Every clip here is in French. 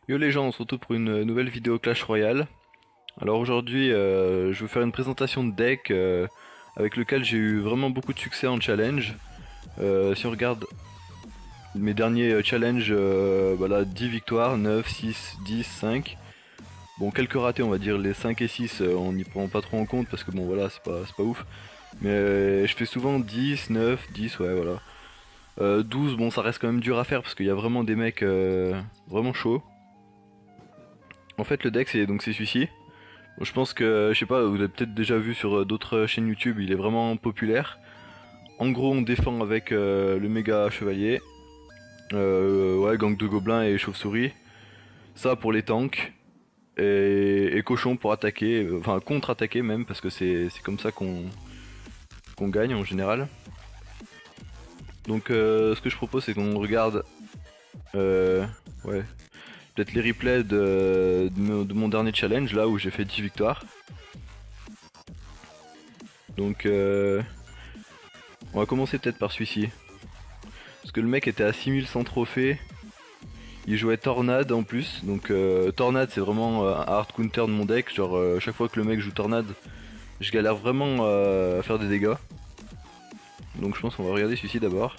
Yo les gens, on se retrouve pour une nouvelle vidéo Clash Royale. Alors aujourd'hui, je vais faire une présentation de deck avec lequel j'ai eu vraiment beaucoup de succès en challenge. Si on regarde mes derniers challenges, voilà, 10 victoires, 9, 6, 10, 5. Bon, quelques ratés, on va dire, les 5 et 6, on n'y prend pas trop en compte parce que bon, voilà, c'est pas ouf. Mais je fais souvent 10, 9, 10, ouais, voilà. 12, bon, ça reste quand même dur à faire parce qu'il y a vraiment des mecs vraiment chauds. En fait, le deck, c'est celui-ci. Bon, je pense que, je sais pas, vous l'avez peut-être déjà vu sur d'autres chaînes YouTube, il est vraiment populaire. En gros, on défend avec le méga chevalier, ouais, gang de gobelins et chauve-souris. Ça pour les tanks, et cochon pour attaquer, enfin contre-attaquer même, parce que c'est comme ça qu'on gagne en général. Donc ce que je propose, c'est qu'on regarde, euh, ouais, peut-être les replays de mon dernier challenge, là où j'ai fait 10 victoires. Donc on va commencer peut-être par celui-ci. Parce que le mec était à 6100 trophées. Il jouait Tornade en plus. Donc Tornade c'est vraiment un hard counter de mon deck. Genre chaque fois que le mec joue Tornade, je galère vraiment à faire des dégâts. Donc je pense qu'on va regarder celui-ci d'abord.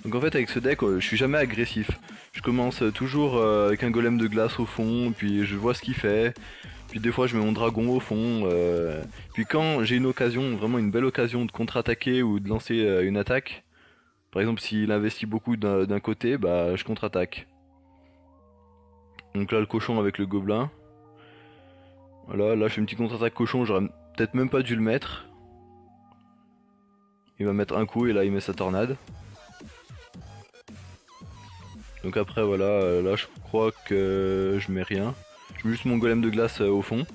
Donc en fait avec ce deck je suis jamais agressif. Je commence toujours avec un golem de glace au fond, puis je vois ce qu'il fait. Puis des fois je mets mon dragon au fond. Puis quand j'ai une occasion, vraiment une belle occasion de contre-attaquer ou de lancer une attaque, par exemple s'il investit beaucoup d'un côté, bah je contre-attaque. Donc là le cochon avec le gobelin. Voilà, là je fais une petite contre-attaque cochon, j'aurais peut-être même pas dû le mettre. Il va mettre un coup et là il met sa tornade. Donc après voilà, là je crois que je mets rien. Je mets juste mon golem de glace au fond.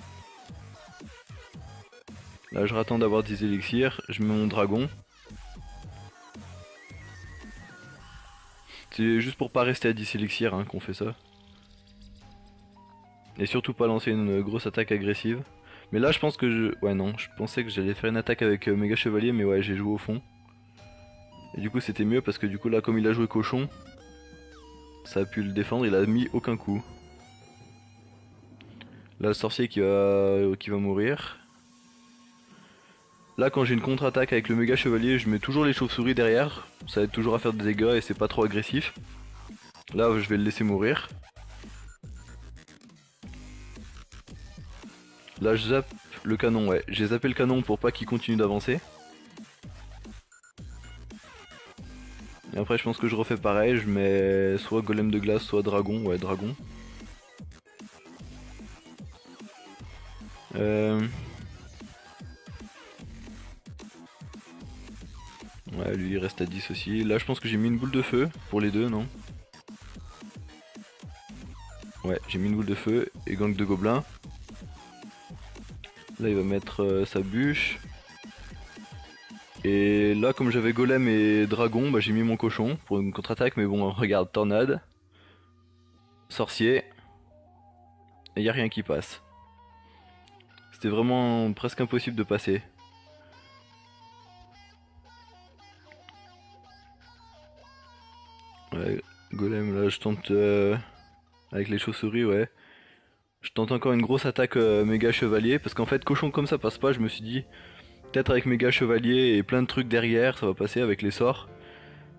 Là je rattends d'avoir 10 élixirs, je mets mon dragon. C'est juste pour pas rester à 10 élixirs hein, qu'on fait ça. Et surtout pas lancer une grosse attaque agressive. Mais là je pense que je... Ouais non, je pensais que j'allais faire une attaque avec méga chevalier mais ouais j'ai joué au fond. Et du coup c'était mieux parce que du coup là comme il a joué cochon, ça a pu le défendre, il a mis aucun coup. Là le sorcier qui va mourir. Là quand j'ai une contre-attaque avec le méga chevalier, je mets toujours les chauves-souris derrière. Ça aide toujours à faire des dégâts et c'est pas trop agressif. Là je vais le laisser mourir. Là je zappe le canon, ouais. J'ai zappé le canon pour pas qu'il continue d'avancer. Et après je pense que je refais pareil, je mets soit golem de glace, soit dragon, ouais dragon. Euh... Ouais lui il reste à 10 aussi. Là je pense que j'ai mis une boule de feu pour les deux, non? Ouais j'ai mis une boule de feu et gang de gobelins. Là il va mettre sa bûche. Et là comme j'avais golem et dragon, bah, j'ai mis mon cochon pour une contre-attaque, mais bon regarde, tornade, sorcier, et y a rien qui passe. C'était vraiment presque impossible de passer. Ouais, golem là je tente avec les chauves-souris, ouais. Je tente encore une grosse attaque méga chevalier, parce qu'en fait cochon comme ça passe pas, je me suis dit, peut-être avec méga chevalier et plein de trucs derrière, ça va passer avec les sorts.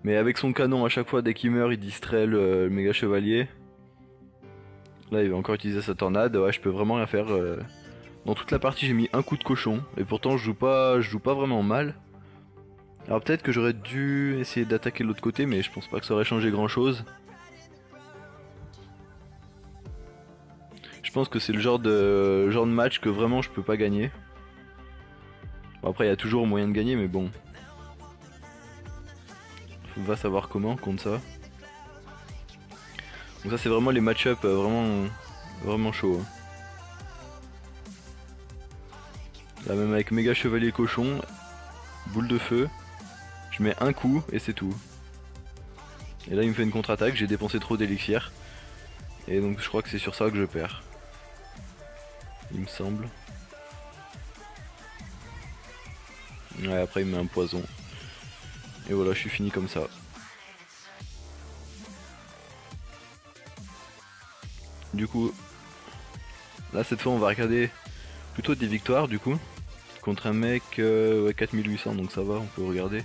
Mais avec son canon à chaque fois dès qu'il meurt il distrait le méga chevalier. Là il va encore utiliser sa tornade, ouais je peux vraiment rien faire. Dans toute la partie j'ai mis un coup de cochon, et pourtant je joue pas vraiment mal. Alors peut-être que j'aurais dû essayer d'attaquer de l'autre côté, mais je pense pas que ça aurait changé grand chose. Je pense que c'est le genre de match que vraiment je peux pas gagner. Bon, après il y a toujours moyen de gagner, mais bon. On va savoir comment contre ça. Donc ça c'est vraiment les match-up vraiment chaud. Hein. Là même avec méga chevalier cochon, boule de feu, je mets un coup et c'est tout. Et là il me fait une contre-attaque, j'ai dépensé trop d'élixir. Et donc je crois que c'est sur ça que je perds. Il me semble. Ouais après il me met un poison. Et voilà je suis fini comme ça. Du coup, là cette fois on va regarder plutôt des victoires du coup. Contre un mec, ouais, 4800, donc ça va, on peut regarder.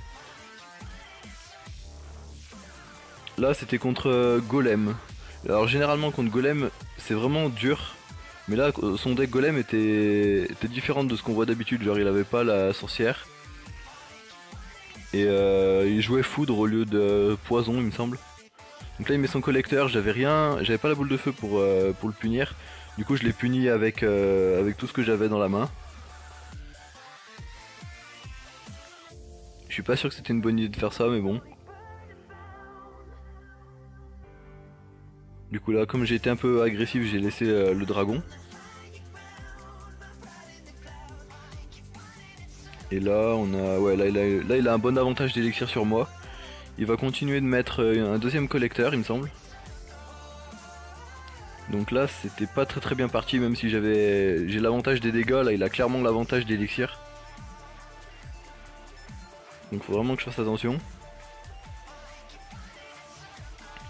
Là c'était contre Golem. Alors généralement contre Golem c'est vraiment dur. Mais là son deck Golem était différent de ce qu'on voit d'habitude. Genre il avait pas la sorcière. Et il jouait foudre au lieu de poison il me semble. Donc là il met son collecteur, j'avais pas la boule de feu pour le punir. Du coup je l'ai puni avec tout ce que j'avais dans la main. Je suis pas sûr que c'était une bonne idée de faire ça mais bon. Du coup là comme j'ai été un peu agressif j'ai laissé le dragon. Et là on a. Ouais là il a un bon avantage d'élixir sur moi. Il va continuer de mettre un deuxième collecteur il me semble. Donc là c'était pas très bien parti même si j'ai l'avantage des dégâts, là il a clairement l'avantage d'élixir. Donc faut vraiment que je fasse attention.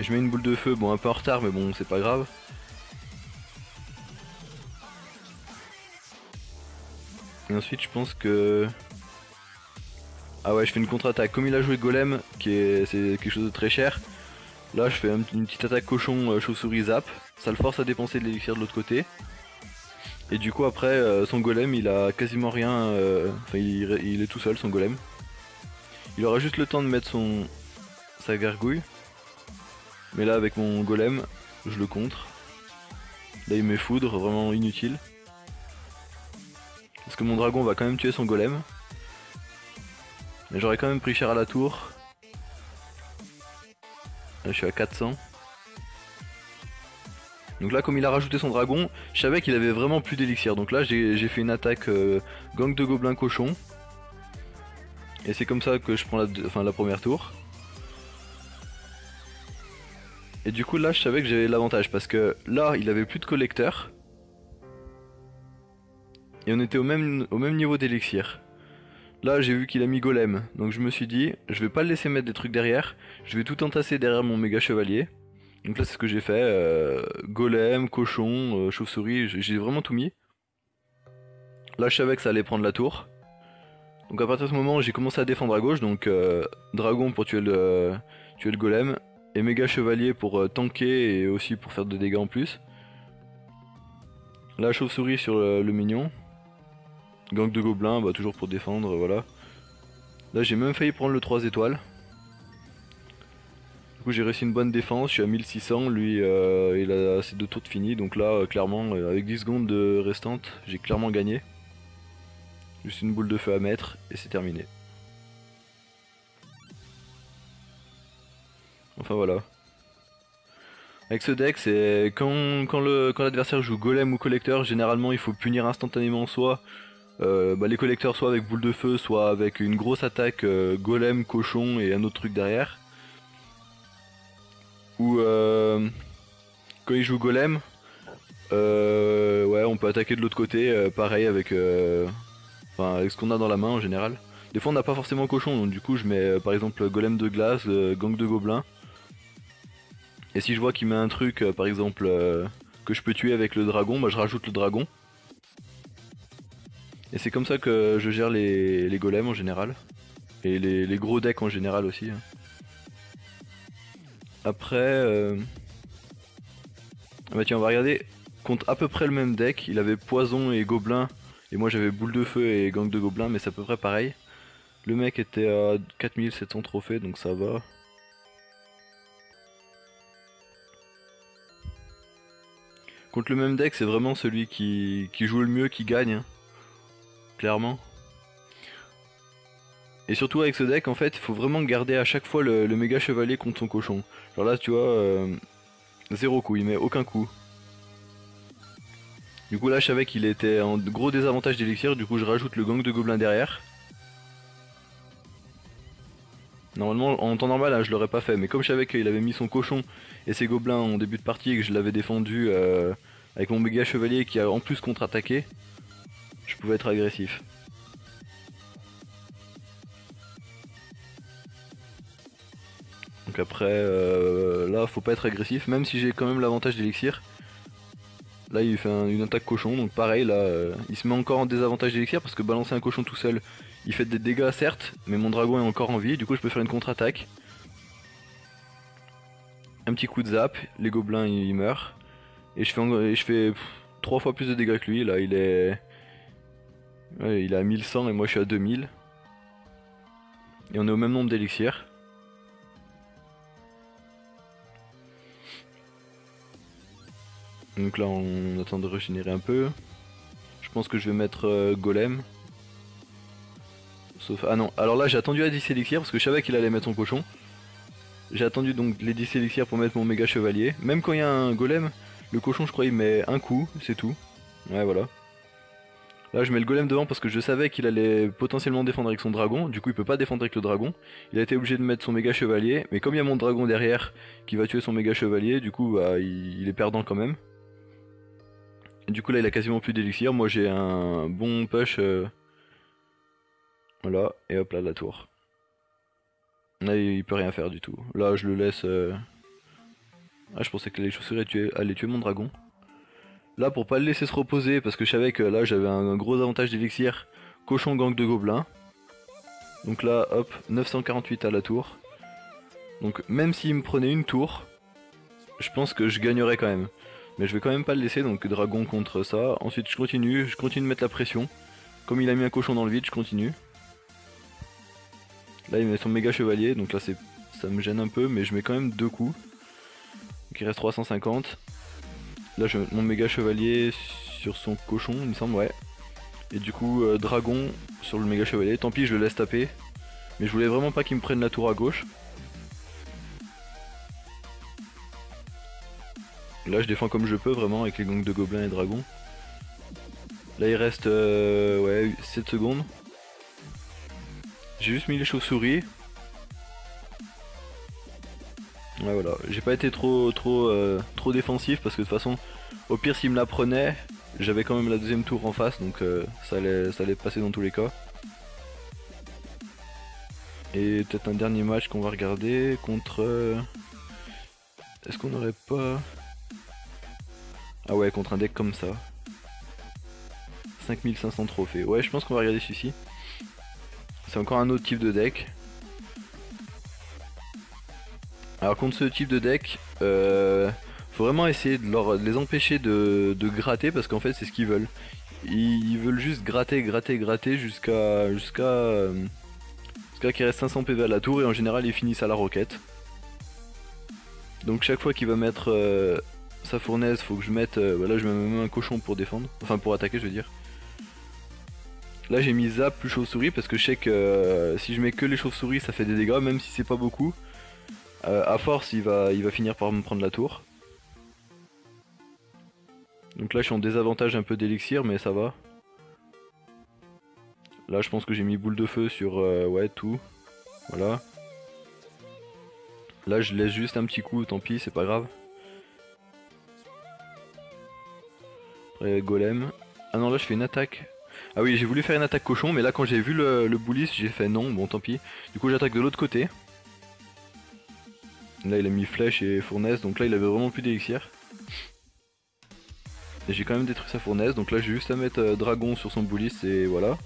Je mets une boule de feu, bon un peu en retard mais bon c'est pas grave. Et ensuite je pense que... Ah ouais je fais une contre-attaque, comme il a joué Golem, c'est quelque chose de très cher. Là je fais une petite attaque cochon chauve-souris zap, ça le force à dépenser de l'élixir de l'autre côté. Et du coup après son Golem il a quasiment rien, enfin il est tout seul son Golem. Il aura juste le temps de mettre sa gargouille. Mais là avec mon Golem je le contre. Là il met foudre, vraiment inutile. Parce que mon dragon va quand même tuer son Golem. Mais j'aurais quand même pris cher à la tour. Là je suis à 400. Donc là comme il a rajouté son dragon, je savais qu'il avait vraiment plus d'élixir. Donc là j'ai fait une attaque gang de gobelins cochon. Et c'est comme ça que je prends la première tour. Et du coup là je savais que j'avais l'avantage parce que là il avait plus de collecteur. Et on était au même niveau d'élixir. Là j'ai vu qu'il a mis golem, donc je me suis dit je vais pas le laisser mettre des trucs derrière, je vais tout entasser derrière mon méga chevalier. Donc là c'est ce que j'ai fait, golem, cochon, chauve-souris, j'ai vraiment tout mis. Là je savais que ça allait prendre la tour. Donc à partir de ce moment j'ai commencé à défendre à gauche, donc dragon pour tuer le golem, et méga chevalier pour tanker et aussi pour faire des dégâts en plus. Là chauve-souris sur le mignon. Gang de gobelins, bah toujours pour défendre, voilà. Là j'ai même failli prendre le 3 étoiles. Du coup j'ai réussi une bonne défense, je suis à 1600, lui il a ses 2 tours de fini, donc là clairement avec 10 secondes de restantes, j'ai clairement gagné. Juste une boule de feu à mettre et c'est terminé. Enfin voilà. Avec ce deck, c'est quand l'adversaire joue golem ou collecteur, généralement il faut punir instantanément soit les collecteurs soit avec boule de feu, soit avec une grosse attaque golem, cochon et un autre truc derrière. Ou quand il joue golem, ouais on peut attaquer de l'autre côté, pareil avec ce qu'on a dans la main en général. Des fois on n'a pas forcément cochon, donc du coup je mets par exemple golem de glace, gang de gobelins. Et si je vois qu'il met un truc par exemple que je peux tuer avec le dragon, bah je rajoute le dragon. Et c'est comme ça que je gère les golems en général. Et les gros decks en général aussi. Après... bah tiens on va regarder. Contre à peu près le même deck, il avait poison et gobelin. Et moi j'avais boule de feu et gang de gobelins, mais c'est à peu près pareil. Le mec était à 4700 trophées donc ça va. Contre le même deck c'est vraiment celui qui joue le mieux qui gagne. Hein. Clairement. Et surtout avec ce deck en fait il faut vraiment garder à chaque fois le méga chevalier contre son cochon. Genre là tu vois, 0 coup, il met aucun coup. Du coup là je savais qu'il était en gros désavantage d'élixir, du coup je rajoute le gang de gobelins derrière. Normalement en temps normal hein, je l'aurais pas fait, mais comme je savais qu'il avait mis son cochon et ses gobelins en début de partie et que je l'avais défendu avec mon méga chevalier qui a en plus contre-attaqué, je pouvais être agressif. Donc après là faut pas être agressif, même si j'ai quand même l'avantage d'élixir. Là il fait une attaque cochon, donc pareil là, il se met encore en désavantage d'élixir parce que balancer un cochon tout seul, il fait des dégâts certes, mais mon dragon est encore en vie, du coup je peux faire une contre-attaque. Un petit coup de zap, les gobelins ils meurent. Et je fais 3 fois plus de dégâts que lui, là il est... Ouais, il est à 1100 et moi je suis à 2000. Et on est au même nombre d'élixirs. Donc là on attend de régénérer un peu. Je pense que je vais mettre golem. Sauf... Ah non, alors là j'ai attendu à 10 élixirs parce que je savais qu'il allait mettre son cochon. J'ai attendu donc les 10 élixirs pour mettre mon méga chevalier. Même quand il y a un golem, le cochon je crois il met un coup, c'est tout. Ouais voilà. Là je mets le golem devant parce que je savais qu'il allait potentiellement défendre avec son dragon, du coup il peut pas défendre avec le dragon. Il a été obligé de mettre son méga chevalier, mais comme il y a mon dragon derrière qui va tuer son méga chevalier, du coup bah, il est perdant quand même. Et du coup là il a quasiment plus d'élixir, moi j'ai un bon push. Voilà, et hop là la tour. Là il peut rien faire du tout. Là je le laisse... Ah je pensais que les chauves-souris allaient tuer mon dragon. Là pour pas le laisser se reposer, parce que je savais que là j'avais un gros avantage d'élixir, cochon gang de gobelins. Donc là hop, 948 à la tour. Donc même s'il me prenait une tour, je pense que je gagnerais quand même. Mais je vais quand même pas le laisser, donc dragon contre ça. Ensuite je continue de mettre la pression. Comme il a mis un cochon dans le vide, je continue. Là il met son méga chevalier, donc là ça me gêne un peu, mais je mets quand même 2 coups. Donc il reste 350. Là je mets mon méga chevalier sur son cochon, il me semble, ouais. Et du coup dragon sur le méga chevalier, tant pis je le laisse taper. Mais je voulais vraiment pas qu'il me prenne la tour à gauche. Là je défends comme je peux vraiment avec les gangs de gobelins et dragons. Là il reste ouais, 7 secondes. J'ai juste mis les chauves-souris. Ouais voilà, j'ai pas été trop défensif parce que de toute façon, au pire s'il me la prenait, j'avais quand même la deuxième tour en face, donc ça allait passer dans tous les cas. Et peut-être un dernier match qu'on va regarder contre... Est-ce qu'on aurait pas... Ah ouais, contre un deck comme ça. 5500 trophées. Ouais, je pense qu'on va regarder celui-ci. C'est encore un autre type de deck. Alors contre ce type de deck, faut vraiment essayer de les empêcher de gratter parce qu'en fait c'est ce qu'ils veulent. Ils veulent juste gratter jusqu'à qu'il reste 500 PV à la tour et en général ils finissent à la roquette. Donc chaque fois qu'il va mettre sa fournaise, faut que je mette... là je mets même un cochon pour défendre, enfin pour attaquer je veux dire. Là j'ai mis zap plus chauve-souris parce que je sais que si je mets que les chauves-souris ça fait des dégâts même si c'est pas beaucoup. À force il va finir par me prendre la tour. Donc là je suis en désavantage un peu d'élixir mais ça va. Là je pense que j'ai mis boule de feu sur ouais tout. Voilà. Là je laisse juste un petit coup, tant pis c'est pas grave. Après golem. Ah non là je fais une attaque. Ah oui j'ai voulu faire une attaque cochon mais là quand j'ai vu le bullis j'ai fait non, bon tant pis. Du coup j'attaque de l'autre côté. Là il a mis flèche et fournaise donc là il avait vraiment plus d'élixir. Et j'ai quand même détruit sa fournaise donc là j'ai juste à mettre dragon sur son bullis et voilà.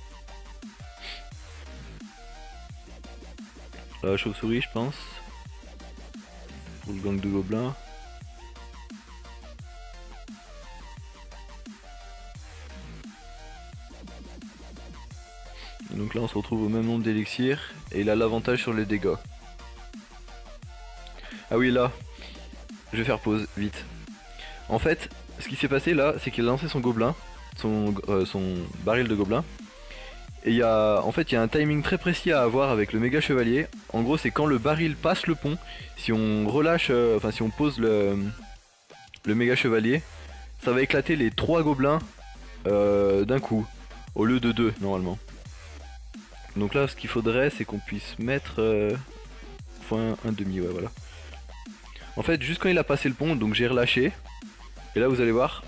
La chauve-souris je pense. Pour le gang de gobelins. Et donc là on se retrouve au même nombre d'élixirs et il a l'avantage sur les dégâts. Ah oui là, je vais faire pause, vite. En fait, ce qui s'est passé là, c'est qu'il a lancé son gobelin, son baril de gobelin. Et en fait, il y a un timing très précis à avoir avec le méga chevalier. En gros, c'est quand le baril passe le pont, si on relâche, enfin si on pose le méga chevalier, ça va éclater les 3 gobelins d'un coup, au lieu de 2 normalement. Donc là, ce qu'il faudrait, c'est qu'on puisse mettre fois un demi, ouais voilà. En fait, juste quand il a passé le pont, donc j'ai relâché. Et là, vous allez voir,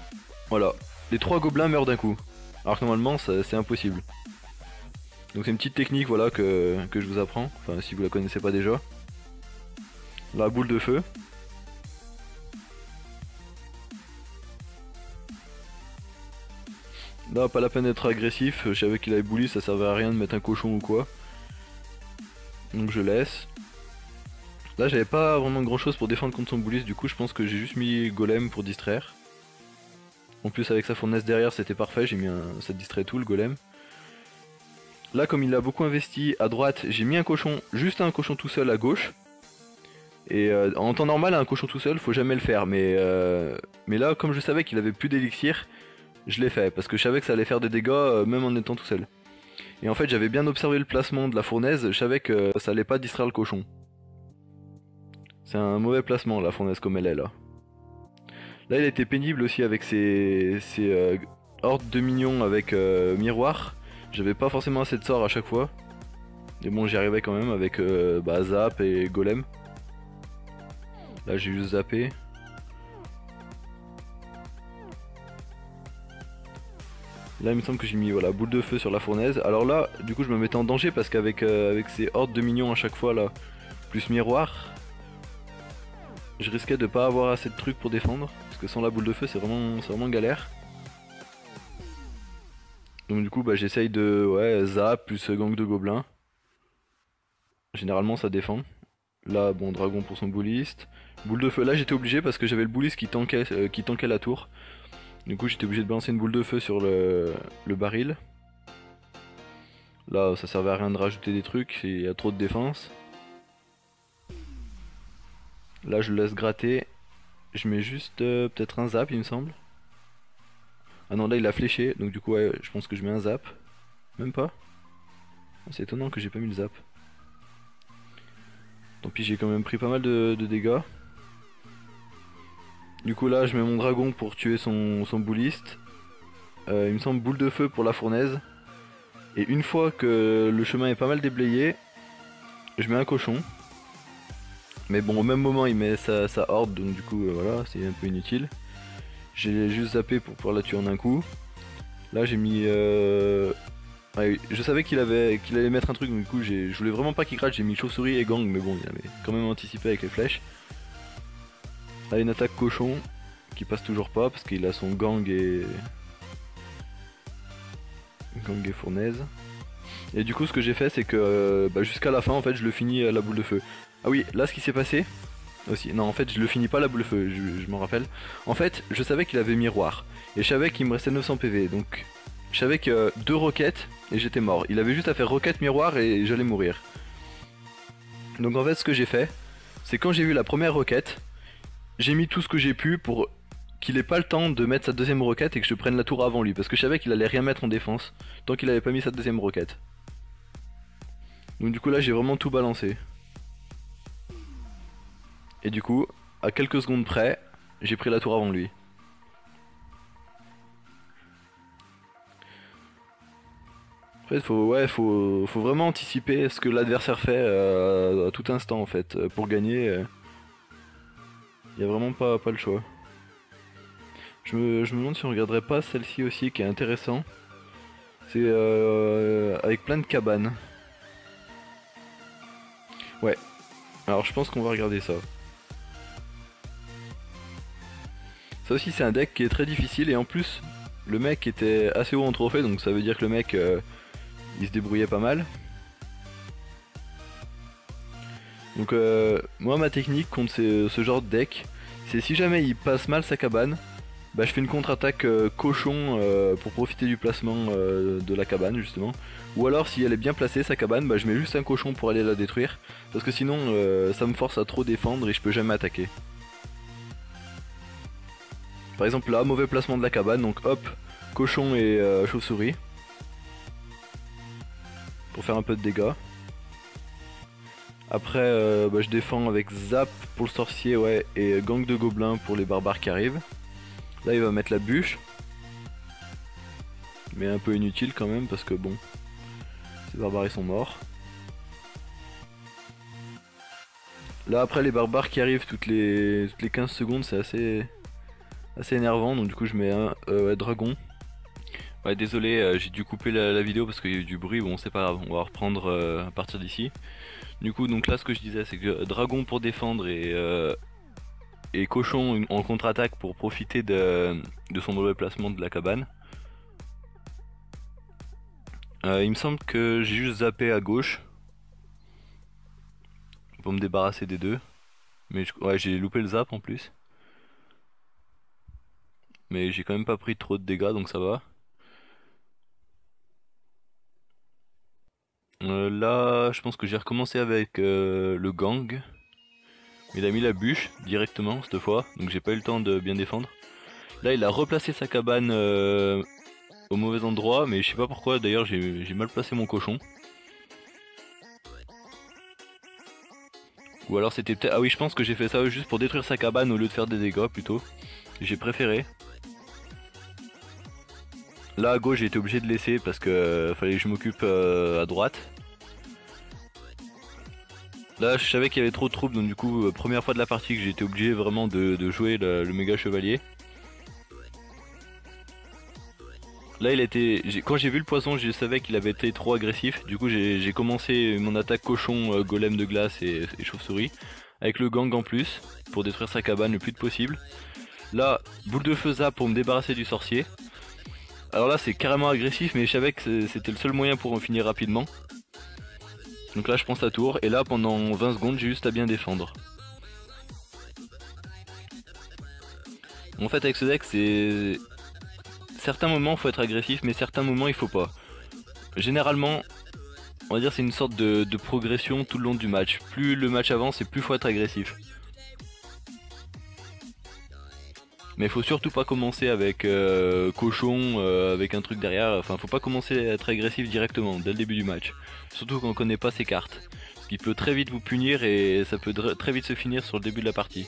voilà, les 3 gobelins meurent d'un coup. Alors que normalement, c'est impossible. Donc c'est une petite technique, voilà, que je vous apprends. Enfin, si vous la connaissez pas déjà. La boule de feu. Là, pas la peine d'être agressif, je savais qu'il avait bully, ça servait à rien de mettre un cochon ou quoi. Donc je laisse. Là, j'avais pas vraiment grand chose pour défendre contre son bully, du coup je pense que j'ai juste mis golem pour distraire. En plus avec sa fournaise derrière c'était parfait, j'ai mis ça distrait tout le golem. Là comme il a beaucoup investi à droite, j'ai mis un cochon, juste un cochon tout seul à gauche. Et en temps normal un cochon tout seul faut jamais le faire, mais là comme je savais qu'il avait plus d'élixir, je l'ai fait parce que je savais que ça allait faire des dégâts même en étant tout seul. Et en fait j'avais bien observé le placement de la fournaise, je savais que ça allait pas distraire le cochon. C'est un mauvais placement la fournaise comme elle est là. Là il a été pénible aussi avec ses hordes de minions avec miroir. J'avais pas forcément assez de sorts à chaque fois. Mais bon j'y arrivais quand même avec zap et golem. Là j'ai juste zappé. Là il me semble que j'ai mis voilà, boule de feu sur la fournaise. Alors là du coup je me mettais en danger parce qu'avec avec ces hordes de minions à chaque fois là, plus miroir, je risquais de pas avoir assez de trucs pour défendre. Parce que sans la boule de feu c'est vraiment galère. Donc du coup j'essaye de zap plus gang de gobelins. Généralement ça défend. Là bon dragon pour son bouliste. Boule de feu, là j'étais obligé parce que j'avais le bouliste qui tankait la tour. Du coup j'étais obligé de balancer une boule de feu sur le baril. Là ça servait à rien de rajouter des trucs, il y a trop de défense. Là je le laisse gratter. Je mets juste peut-être un zap il me semble. Ah non là il a fléché, donc du coup ouais, je pense que je mets un zap. Même pas. C'est étonnant que j'ai pas mis le zap. Tant pis j'ai quand même pris pas mal de dégâts. Du coup là je mets mon dragon pour tuer son bouliste. Il me semble boule de feu pour la fournaise. Et une fois que le chemin est pas mal déblayé, je mets un cochon. Mais bon au même moment il met sa horde, donc du coup voilà c'est un peu inutile. J'ai juste zappé pour pouvoir la tuer en un coup. Là j'ai mis... Ouais, je savais qu'il allait mettre un truc, donc du coup je voulais vraiment pas qu'il gratte, j'ai mis chauve-souris et gang, mais bon il avait quand même anticipé avec les flèches. Là une attaque cochon qui passe toujours pas parce qu'il a son gang et fournaise. Et du coup ce que j'ai fait c'est que jusqu'à la fin en fait je le finis à la boule de feu. Ah oui là ce qui s'est passé aussi, non en fait je le finis pas à la boule de feu, je m'en rappelle. En fait je savais qu'il avait miroir et je savais qu'il me restait 900 PV, donc je savais que 2 roquettes et j'étais mort. Il avait juste à faire roquette miroir et j'allais mourir. Donc en fait ce que j'ai fait c'est quand j'ai vu la première roquette, j'ai mis tout ce que j'ai pu pour qu'il ait pas le temps de mettre sa deuxième roquette et que je prenne la tour avant lui, parce que je savais qu'il allait rien mettre en défense tant qu'il avait pas mis sa deuxième roquette. Donc du coup là j'ai vraiment tout balancé. Et du coup, à quelques secondes près, j'ai pris la tour avant lui. Après faut vraiment anticiper ce que l'adversaire fait à tout instant en fait. Pour gagner, y a vraiment pas le choix. Je me demande si on regarderait pas celle-ci aussi qui est intéressant. C'est avec plein de cabanes. Ouais. Alors je pense qu'on va regarder ça. Ça aussi c'est un deck qui est très difficile et en plus le mec était assez haut en trophée, donc ça veut dire que le mec il se débrouillait pas mal. Donc moi ma technique contre ce genre de deck, c'est si jamais il passe mal sa cabane, je fais une contre-attaque cochon pour profiter du placement de la cabane justement. Ou alors si elle est bien placée sa cabane, je mets juste un cochon pour aller la détruire. Parce que sinon ça me force à trop défendre et je peux jamais attaquer. Par exemple là, mauvais placement de la cabane, donc hop, cochon et chauve-souris. Pour faire un peu de dégâts. Après je défends avec zap pour le sorcier ouais, et gang de gobelins pour les barbares qui arrivent. Là il va mettre la bûche. Mais un peu inutile quand même parce que bon, ces barbares ils sont morts. Là après les barbares qui arrivent toutes les 15 secondes c'est assez énervant, donc du coup je mets un dragon. Ouais désolé j'ai dû couper la vidéo parce qu'il y a eu du bruit, bon c'est pas grave, on va reprendre à partir d'ici. Du coup donc là ce que je disais c'est que dragon pour défendre et cochon en contre-attaque pour profiter de son mauvais placement de la cabane. Il me semble que j'ai juste zappé à gauche pour me débarrasser des deux. Mais ouais, j'ai loupé le zap en plus. Mais j'ai quand même pas pris trop de dégâts donc ça va. Là, je pense que j'ai recommencé avec le gang. Il a mis la bûche directement cette fois, donc j'ai pas eu le temps de bien défendre. Là, il a replacé sa cabane au mauvais endroit, mais je sais pas pourquoi. D'ailleurs, j'ai mal placé mon cochon. Ou alors c'était peut-être... Ah oui, je pense que j'ai fait ça juste pour détruire sa cabane au lieu de faire des dégâts plutôt. J'ai préféré. Là à gauche j'ai été obligé de laisser parce que fallait que je m'occupe à droite. Là je savais qu'il y avait trop de troupes donc du coup première fois de la partie que j'ai été obligé vraiment de jouer le méga chevalier. Là il était. Quand j'ai vu le poisson je savais qu'il avait été trop agressif. Du coup j'ai commencé mon attaque cochon, golem de glace et chauve-souris. Avec le gang en plus pour détruire sa cabane le plus de possible. Là boule de feu zap pour me débarrasser du sorcier. Alors là c'est carrément agressif mais je savais que c'était le seul moyen pour en finir rapidement. Donc là je prends sa tour et là pendant 20 secondes j'ai juste à bien défendre. En fait avec ce deck c'est... Certains moments faut être agressif mais certains moments il faut pas. Généralement on va dire c'est une sorte de progression tout le long du match. Plus le match avance et plus faut être agressif. Mais faut surtout pas commencer avec cochon, avec un truc derrière. Enfin, faut pas commencer à être agressif directement dès le début du match. Surtout quand on connaît pas ses cartes. Ce qui peut très vite vous punir et ça peut très vite se finir sur le début de la partie.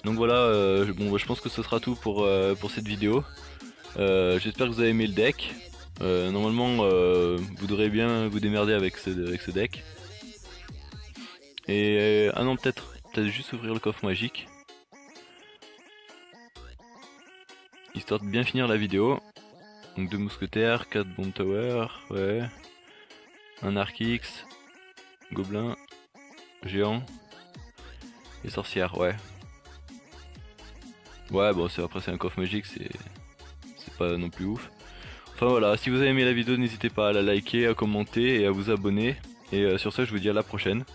Donc voilà, bon, je pense que ce sera tout pour cette vidéo. J'espère que vous avez aimé le deck. Normalement, vous devrez bien vous démerder avec ce deck. Et ah non, peut-être juste ouvrir le coffre magique. Histoire de bien finir la vidéo. Donc 2 mousquetaires, 4 bomb tower, ouais. Un arc X, gobelin, géant et sorcière, ouais. Ouais, bon, après c'est un coffre magique, c'est pas non plus ouf. Enfin voilà, si vous avez aimé la vidéo, n'hésitez pas à la liker, à commenter et à vous abonner. Et sur ce, je vous dis à la prochaine.